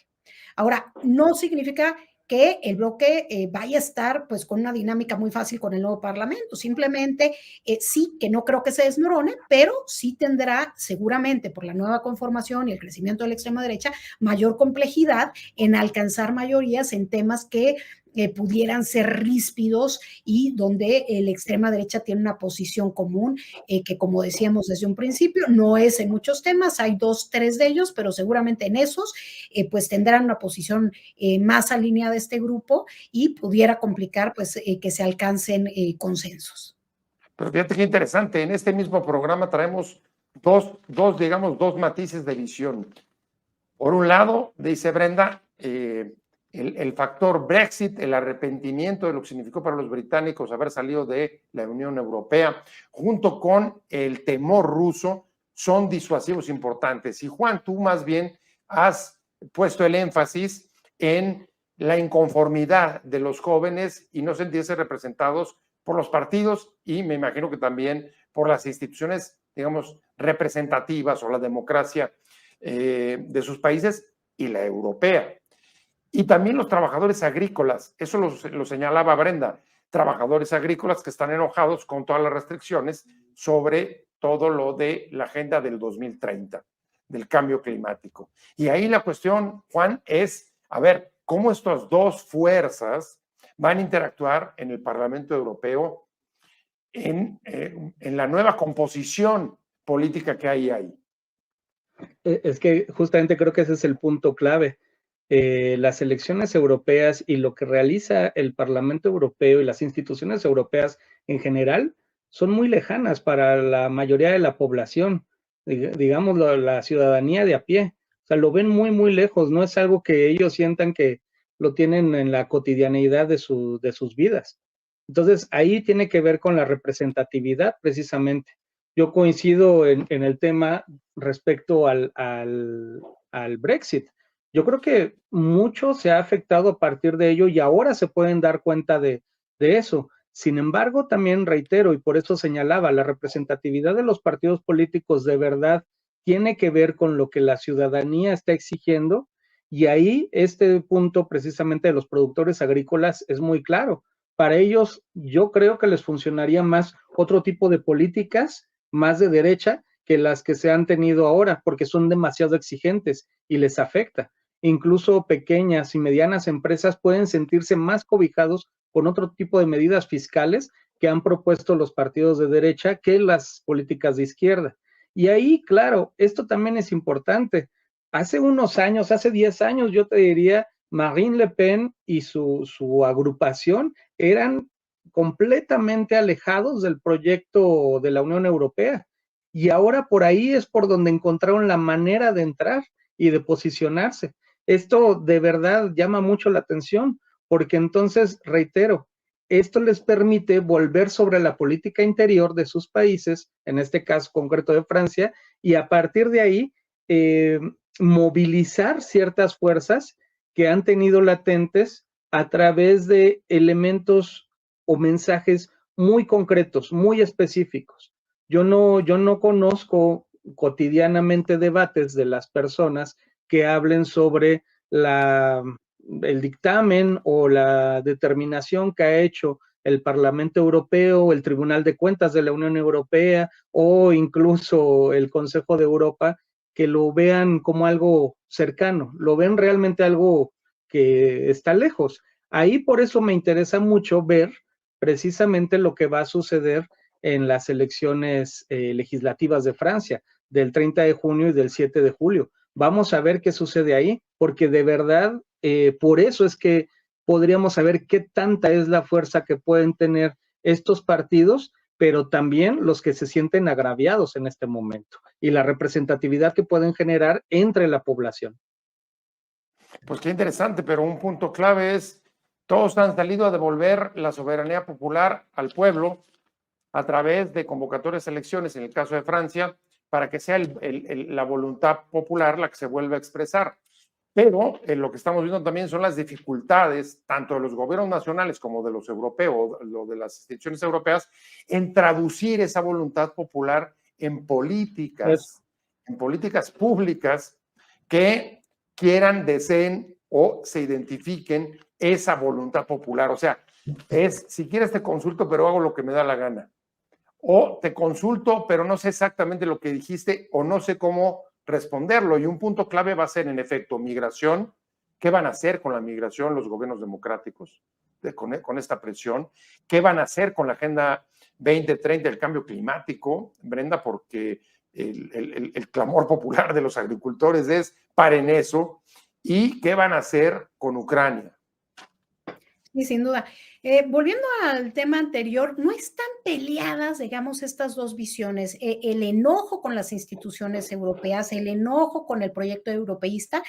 Ahora, no significa que el bloque vaya a estar pues con una dinámica muy fácil con el nuevo Parlamento. Simplemente sí, que no creo que se desmorone, pero sí tendrá seguramente por la nueva conformación y el crecimiento de la extrema derecha mayor complejidad en alcanzar mayorías en temas que pudieran ser ríspidos y donde la extrema derecha tiene una posición común que, como decíamos desde un principio, no es en muchos temas, hay 2, 3 de ellos, pero seguramente en esos pues tendrán una posición más alineada a este grupo y pudiera complicar pues que se alcancen consensos. Pero fíjate qué interesante, en este mismo programa traemos digamos, dos matices de visión. Por un lado, dice Brenda, el factor Brexit, el arrepentimiento de lo que significó para los británicos haber salido de la Unión Europea, junto con el temor ruso, son disuasivos importantes. Y Juan, tú más bien has puesto el énfasis en la inconformidad de los jóvenes y no sentirse representados por los partidos y me imagino que también por las instituciones, digamos, representativas o la democracia de sus países y la europea. Y también los trabajadores agrícolas, eso lo señalaba Brenda, trabajadores agrícolas que están enojados con todas las restricciones sobre todo lo de la agenda del 2030, del cambio climático. Y ahí la cuestión, Juan, es, a ver, cómo estas dos fuerzas van a interactuar en el Parlamento Europeo en la nueva composición política que hay ahí. Es que justamente creo que ese es el punto clave. Las elecciones europeas y lo que realiza el Parlamento Europeo y las instituciones europeas en general son muy lejanas para la mayoría de la población, digamos la ciudadanía de a pie. O sea, lo ven muy, muy lejos, no es algo que ellos sientan que lo tienen en la cotidianeidad de sus vidas. Entonces, ahí tiene que ver con la representatividad precisamente. Yo coincido en el tema respecto al Brexit. Yo creo que mucho se ha afectado a partir de ello y ahora se pueden dar cuenta de eso. Sin embargo, también reitero, y por eso señalaba, la representatividad de los partidos políticos de verdad tiene que ver con lo que la ciudadanía está exigiendo y ahí este punto precisamente de los productores agrícolas es muy claro. Para ellos, yo creo que les funcionaría más otro tipo de políticas, más de derecha, que las que se han tenido ahora, porque son demasiado exigentes y les afecta. Incluso pequeñas y medianas empresas pueden sentirse más cobijados con otro tipo de medidas fiscales que han propuesto los partidos de derecha que las políticas de izquierda. Y ahí, claro, esto también es importante. Hace unos años, hace 10 años, yo te diría, Marine Le Pen y su agrupación eran completamente alejados del proyecto de la Unión Europea. Y ahora por ahí es por donde encontraron la manera de entrar y de posicionarse. Esto de verdad llama mucho la atención, porque entonces, reitero, esto les permite volver sobre la política interior de sus países, en este caso concreto de Francia, y a partir de ahí movilizar ciertas fuerzas que han tenido latentes a través de elementos o mensajes muy concretos, muy específicos. Yo no conozco cotidianamente debates de las personas que hablen sobre el dictamen o la determinación que ha hecho el Parlamento Europeo, el Tribunal de Cuentas de la Unión Europea o incluso el Consejo de Europa, que lo vean como algo cercano, lo ven realmente algo que está lejos. Ahí por eso me interesa mucho ver precisamente lo que va a suceder en las elecciones legislativas de Francia, del 30 de junio y del 7 de julio. Vamos a ver qué sucede ahí, porque de verdad, por eso es que podríamos saber qué tanta es la fuerza que pueden tener estos partidos, pero también los que se sienten agraviados en este momento y la representatividad que pueden generar entre la población. Pues qué interesante, pero un punto clave es, todos han salido a devolver la soberanía popular al pueblo a través de convocatorias a elecciones, en el caso de Francia, para que sea la voluntad popular la que se vuelva a expresar. Pero lo que estamos viendo también son las dificultades, tanto de los gobiernos nacionales como de los europeos, lo de las instituciones europeas, en traducir esa voluntad popular en políticas públicas que quieran, deseen o se identifiquen esa voluntad popular. O sea, si quieres te consulto, pero hago lo que me da la gana. O te consulto, pero no sé exactamente lo que dijiste o no sé cómo responderlo. Y un punto clave va a ser, en efecto, migración. ¿Qué van a hacer con la migración los gobiernos democráticos con esta presión? ¿Qué van a hacer con la Agenda 2030, el cambio climático, Brenda? Porque el clamor popular de los agricultores es paren eso. ¿Y qué van a hacer con Ucrania? Sí, sin duda. Volviendo al tema anterior, no están peleadas, digamos, estas dos visiones. El enojo con las instituciones europeas, el enojo con el proyecto europeísta,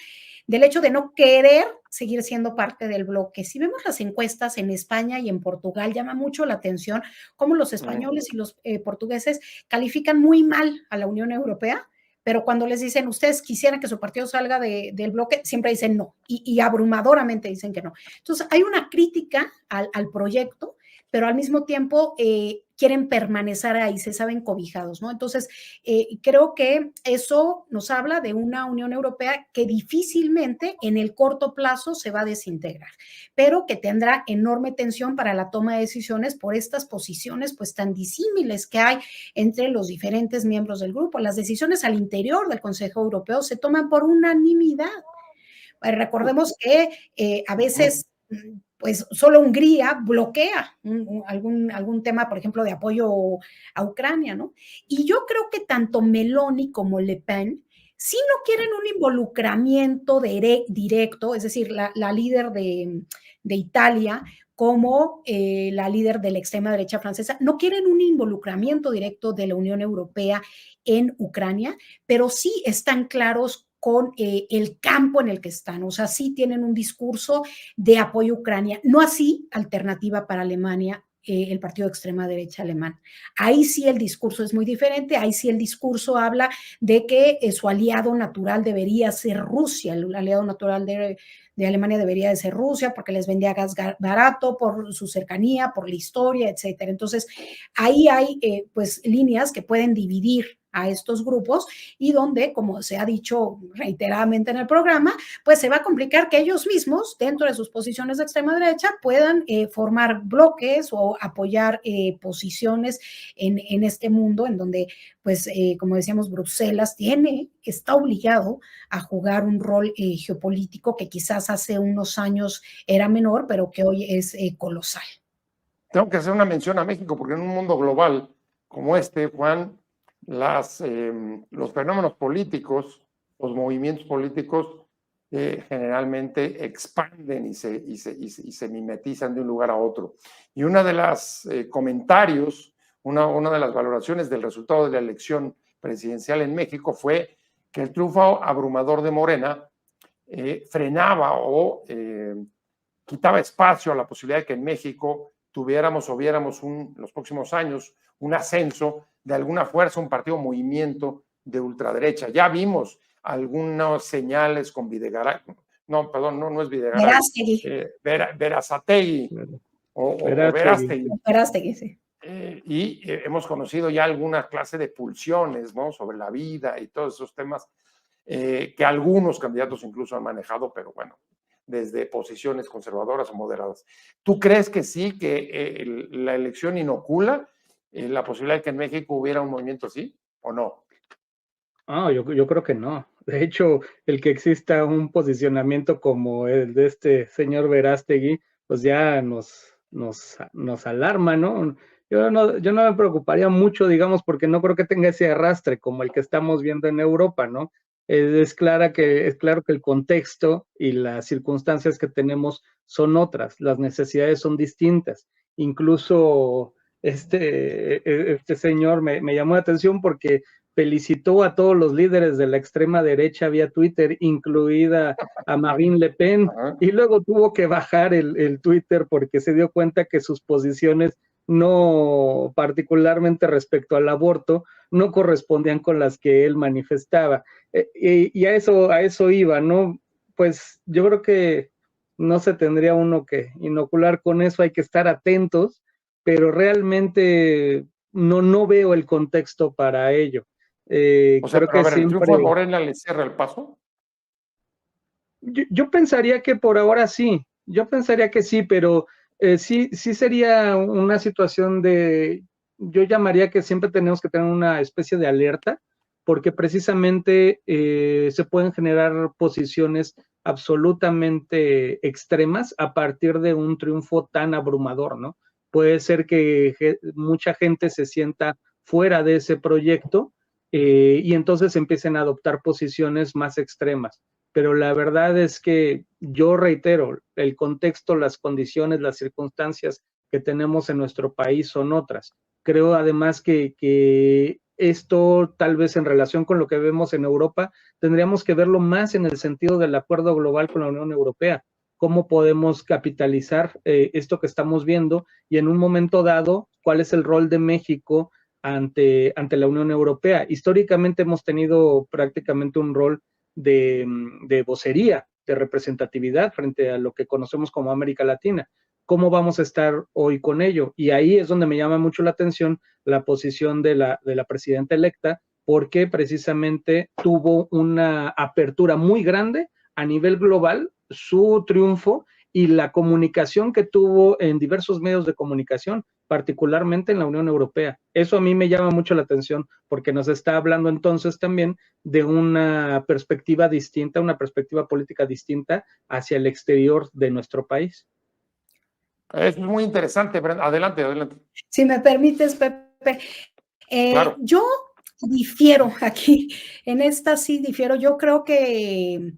del hecho de no querer seguir siendo parte del bloque. Si vemos las encuestas en España y en Portugal, llama mucho la atención cómo los españoles y los portugueses califican muy mal a la Unión Europea, pero cuando les dicen, ustedes quisieran que su partido salga del bloque, siempre dicen no, y abrumadoramente dicen que no. Entonces, hay una crítica al proyecto, pero al mismo tiempo quieren permanecer ahí, se saben cobijados, ¿no? Entonces, creo que eso nos habla de una Unión Europea que difícilmente en el corto plazo se va a desintegrar, pero que tendrá enorme tensión para la toma de decisiones por estas posiciones pues tan disímiles que hay entre los diferentes miembros del grupo. Las decisiones al interior del Consejo Europeo se toman por unanimidad. Recordemos que a veces pues solo Hungría bloquea algún tema, por ejemplo, de apoyo a Ucrania, ¿no? Y yo creo que tanto Meloni como Le Pen sí no quieren un involucramiento directo, es decir, la líder de Italia como la líder de la extrema derecha francesa, no quieren un involucramiento directo de la Unión Europea en Ucrania, pero sí están claros con el campo en el que están, o sea, sí tienen un discurso de apoyo a Ucrania, no así Alternativa para Alemania, el partido de extrema derecha alemán. Ahí sí el discurso es muy diferente, ahí sí el discurso habla de que su aliado natural debería ser Rusia, el aliado natural de Alemania debería de ser Rusia porque les vendía gas barato por su cercanía, por la historia, etcétera. Entonces, ahí hay pues líneas que pueden dividir a estos grupos y donde, como se ha dicho reiteradamente en el programa, pues se va a complicar que ellos mismos, dentro de sus posiciones de extrema derecha, puedan formar bloques o apoyar posiciones en este mundo en donde, pues, como decíamos, Bruselas está obligado a jugar un rol geopolítico que quizás hace unos años era menor, pero que hoy es colosal. Tengo que hacer una mención a México, porque en un mundo global como este, Juan, los fenómenos políticos, los movimientos políticos generalmente expanden y se mimetizan de un lugar a otro. Y una de las comentarios, una de las valoraciones del resultado de la elección presidencial en México fue que el triunfo abrumador de Morena frenaba o quitaba espacio a la posibilidad de que en México tuviéramos o viéramos los próximos años un ascenso de alguna fuerza, un partido movimiento de ultraderecha. Ya vimos algunas señales con Videgaray, no es Videgaray, Berazategui o Verástegui, sí. Y hemos conocido ya alguna clase de pulsiones, ¿no?, sobre la vida y todos esos temas que algunos candidatos incluso han manejado, pero bueno, desde posiciones conservadoras o moderadas. ¿Tú crees que sí, que la elección inocula la posibilidad de que en México hubiera un movimiento así o no? Yo creo que no. De hecho, el que exista un posicionamiento como el de este señor Verástegui, pues ya nos alarma, ¿no? Yo no me preocuparía mucho, digamos, porque no creo que tenga ese arrastre como el que estamos viendo en Europa, ¿no? Es claro que el contexto y las circunstancias que tenemos son otras, las necesidades son distintas. Incluso este señor me llamó la atención porque felicitó a todos los líderes de la extrema derecha vía Twitter, incluida a Marine Le Pen, y luego tuvo que bajar el Twitter porque se dio cuenta que sus posiciones, no particularmente respecto al aborto, no correspondían con las que él manifestaba. Y a eso iba, ¿no? pues yo creo que no se tendría uno que inocular con eso, hay que estar atentos, pero realmente no veo el contexto para ello. O sea, Creo pero a que ver, ¿el triunfo de siempre... Morena le cierra el paso? Yo pensaría que por ahora sí, yo pensaría que sí, pero sí sería una situación de, yo llamaría que siempre tenemos que tener una especie de alerta, porque precisamente se pueden generar posiciones absolutamente extremas a partir de un triunfo tan abrumador, ¿no? Puede ser que mucha gente se sienta fuera de ese proyecto y entonces empiecen a adoptar posiciones más extremas, pero la verdad es que yo reitero, el contexto, las condiciones, las circunstancias que tenemos en nuestro país son otras. Creo además que esto, tal vez en relación con lo que vemos en Europa, tendríamos que verlo más en el sentido del acuerdo global con la Unión Europea. ¿Cómo podemos capitalizar esto que estamos viendo? Y en un momento dado, ¿cuál es el rol de México ante la Unión Europea? Históricamente hemos tenido prácticamente un rol de vocería, de representatividad frente a lo que conocemos como América Latina. ¿Cómo vamos a estar hoy con ello? Y ahí es donde me llama mucho la atención la posición de la presidenta electa, porque precisamente tuvo una apertura muy grande a nivel global, su triunfo y la comunicación que tuvo en diversos medios de comunicación, particularmente en la Unión Europea. Eso a mí me llama mucho la atención, porque nos está hablando entonces también de una perspectiva distinta, una perspectiva política distinta hacia el exterior de nuestro país. Es muy interesante, Brenda. Adelante, adelante. Si me permites, Pepe, Claro. yo difiero aquí, en esta sí difiero. Yo creo que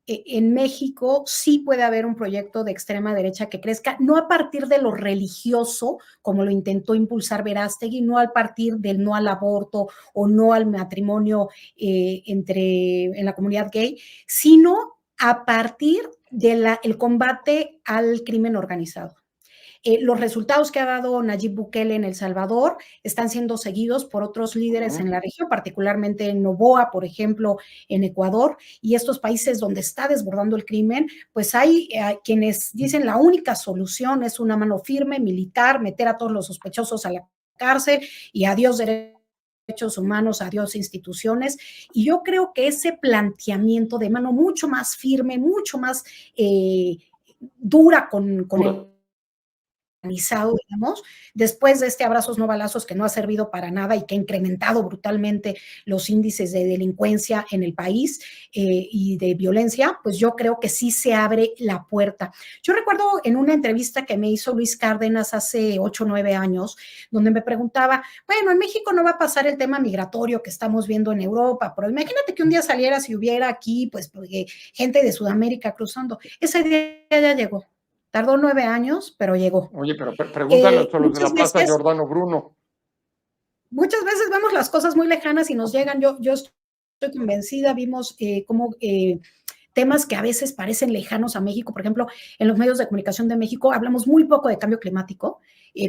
en México sí puede haber un proyecto de extrema derecha que crezca, no a partir de lo religioso, como lo intentó impulsar Verástegui, no a partir del no al aborto o no al matrimonio en la comunidad gay, sino a partir del combate al crimen organizado. Los resultados que ha dado Nayib Bukele en El Salvador están siendo seguidos por otros líderes en la región, particularmente en Noboa, por ejemplo, en Ecuador, y estos países donde está desbordando el crimen, pues hay quienes dicen la única solución es una mano firme, militar, meter a todos los sospechosos a la cárcel y adiós derechos humanos, adiós instituciones, y yo creo que ese planteamiento de mano mucho más firme, mucho más dura con el digamos, después de este abrazos no balazos que no ha servido para nada y que ha incrementado brutalmente los índices de delincuencia en el país y de violencia, pues yo creo que sí se abre la puerta. Yo recuerdo en una entrevista que me hizo Luis Cárdenas hace 8 o 9 años, donde me preguntaba, bueno, en México no va a pasar el tema migratorio que estamos viendo en Europa, pero imagínate que un día saliera si hubiera aquí, pues, gente de Sudamérica cruzando. Ese día ya llegó. Tardó 9 años, pero llegó. Oye, pero pregúntale a los de la Plaza veces, Giordano Bruno. Muchas veces vemos las cosas muy lejanas y nos llegan. Yo estoy convencida, vimos cómo temas que a veces parecen lejanos a México. Por ejemplo, en los medios de comunicación de México hablamos muy poco de cambio climático,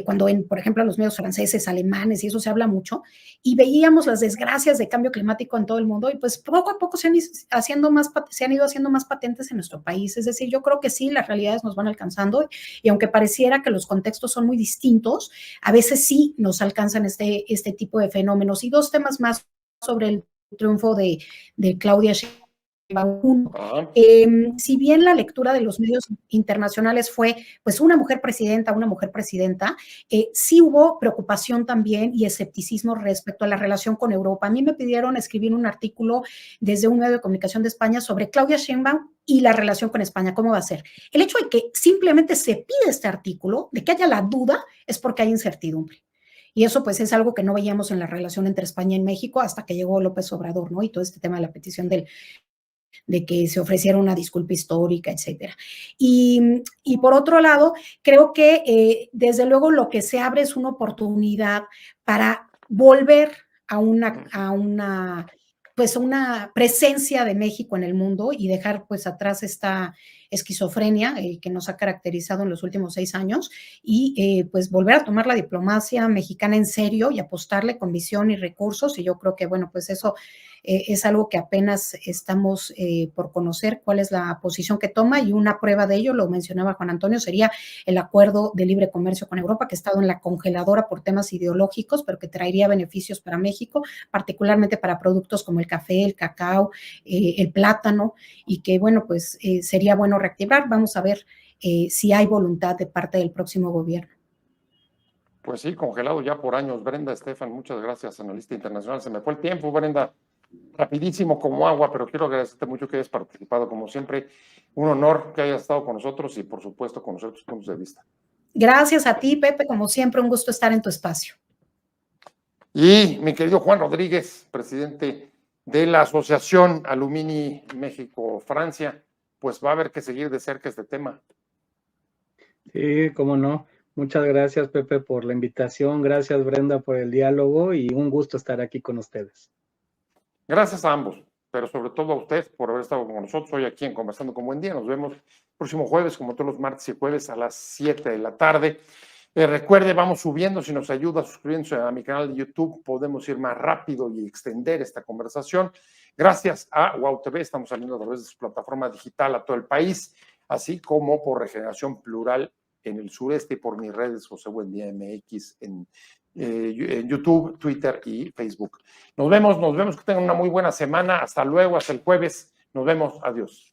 cuando por ejemplo, en los medios franceses, alemanes, y eso se habla mucho, y veíamos las desgracias de cambio climático en todo el mundo, y pues poco a poco se han ido haciendo más patentes en nuestro país. Es decir, yo creo que sí, las realidades nos van alcanzando, y aunque pareciera que los contextos son muy distintos, a veces sí nos alcanzan este tipo de fenómenos. Y 2 temas más sobre el triunfo de Claudia Sheinbaum. Si bien la lectura de los medios internacionales fue pues una mujer presidenta, sí hubo preocupación también y escepticismo respecto a la relación con Europa. A mí me pidieron escribir un artículo desde un medio de comunicación de España sobre Claudia Sheinbaum y la relación con España, ¿cómo va a ser? El hecho de que simplemente se pide este artículo, de que haya la duda, es porque hay incertidumbre. Y eso pues es algo que no veíamos en la relación entre España y México hasta que llegó López Obrador, ¿no? Y todo este tema de la petición de que se ofreciera una disculpa histórica, etcétera. Y por otro lado, creo que desde luego lo que se abre es una oportunidad para volver a una presencia de México en el mundo y dejar pues atrás esta esquizofrenia que nos ha caracterizado en los últimos 6 años y pues volver a tomar la diplomacia mexicana en serio y apostarle con visión y recursos. Y yo creo que, bueno, pues eso es algo que apenas estamos por conocer cuál es la posición que toma, y una prueba de ello, lo mencionaba Juan Antonio, sería el acuerdo de libre comercio con Europa, que ha estado en la congeladora por temas ideológicos, pero que traería beneficios para México, particularmente para productos como el café, el cacao, el plátano, y que, bueno, pues sería bueno reactivar. Vamos a ver si hay voluntad de parte del próximo gobierno. Pues sí, congelado ya por años. Brenda Estefan, muchas gracias, analista internacional. Se me fue el tiempo, Brenda, rapidísimo como agua, pero quiero agradecerte mucho que hayas participado, como siempre. Un honor que hayas estado con nosotros y, por supuesto, conocer tus puntos de vista. Gracias a ti, Pepe, como siempre, un gusto estar en tu espacio. Y mi querido Juan Rodríguez, presidente de la Asociación Alumini México-Francia, pues va a haber que seguir de cerca este tema. Sí, cómo no. Muchas gracias, Pepe, por la invitación. Gracias, Brenda, por el diálogo y un gusto estar aquí con ustedes. Gracias a ambos, pero sobre todo a usted por haber estado con nosotros hoy aquí en Conversando con Buen Día. Nos vemos el próximo jueves, como todos los martes y jueves a las 7 de la tarde. Recuerde, vamos subiendo, si nos ayuda suscribiéndose a mi canal de YouTube, podemos ir más rápido y extender esta conversación. Gracias a WOW TV, estamos saliendo a través de su plataforma digital a todo el país, así como por Regeneración Plural en el sureste y por mis redes José Buendía MX en YouTube, Twitter y Facebook. Nos vemos, que tengan una muy buena semana. Hasta luego, hasta el jueves. Nos vemos, adiós.